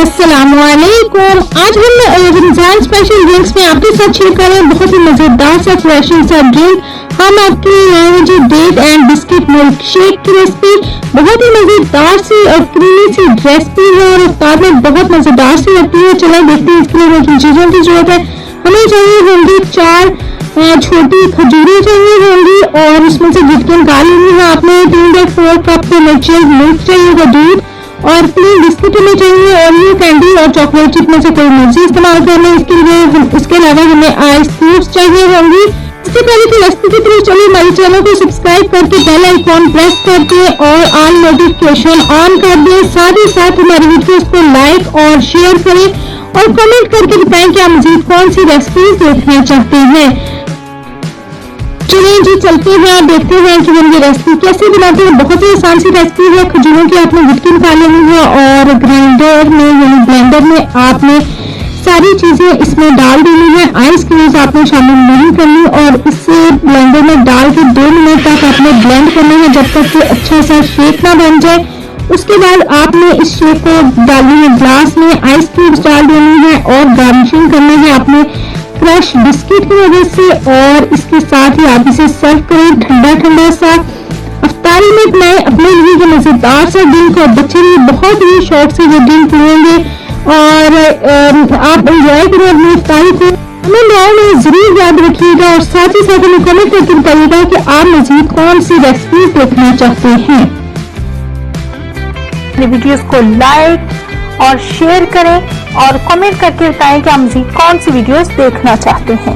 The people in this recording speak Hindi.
अस्सलामुअलैकुम। आज हम रमजान स्पेशल ड्रिंक्स में आपके साथ शेयर कर रहे हैं बहुत ही मजेदार सा फ्रेशिंग सा ड्रिंक। हम आपके लिए लाए हैं जी date and biscuit milkshake की रेसिपी। बहुत ही मजेदार सी और क्रीमी सी रेसिपी है और इफ्तार में बहुत मजेदार सी होती है। चलो देखते हैं इसके लिए हमें किन चीजों की जरूरत है। हमें चाहिए होंगी 4 छोटी खजूरें चाहिए होंगी और इसमें से गिटके निकाल लेनी है आपने। 3/4 कप नेचुरल मिल्क चाहिए, दूध और प्लेन बिस्किट हमें चाहिए और ये कैंडी और चॉकलेट चिप में से कोई मर्जी इस्तेमाल करना है इसके लिए। इसके अलावा हमें आइस क्यूब्स चाहिए होंगी। इससे पहले की रेसिपी की तरफ चलिए हमारे चैनल को सब्सक्राइब करके बेल आइकॉन प्रेस करके और ऑल नोटिफिकेशन ऑन कर दें। साथ ही साथ हमारी वीडियोस को लाइक और शेयर करें और कमेंट करके बताएं कि आप मजीद कौन सी रेसिपीज देखना चाहते हैं। चलिए जी चलते हैं और देखते हैं कि हम ये रेसिपी कैसे बनाते हैं। बहुत ही आसान सी रेसिपी है। खजूरों की आपने गिटकी निकाल लेनी है और ग्राइंडर में यानी ब्लेंडर में आपने सारी चीजें इसमें डाल देनी है। आइस क्यूब्स आपने शामिल नहीं करनी और इसे ब्लेंडर में डाल के 2 मिनट तक आपने ब्लेंड करना है जब तक कि अच्छा सा शेक ना बन जाए। उसके बाद आपने इस शेक को डालनी है ग्लास में, आइस क्यूब्स डाल देनी है और गार्निशिंग करनी है आपने क्रश बिस्किट की वजह से और इसके साथ ही आप इसे सर्व करें ठंडा ठंडा सा। अफ्तारी में बनाए अपने लिए ये मजेदार सा ड्रिंक और बच्चे भी बहुत ही शौक से ये ड्रिंक पिएंगे और आप एंजॉय करें अपनी अफ्तारी को। हमें दुआओं में जरूर याद रखिएगा और साथ ही साथ हमें कमेंट करके बताइएगा कि आप मजीद कौन सी रेसिपी देखना चाहते हैं। वीडियोस को लाइक और शेयर करें और कमेंट करके बताएं कि आप मज़ीद कौन सी वीडियोस देखना चाहते हैं।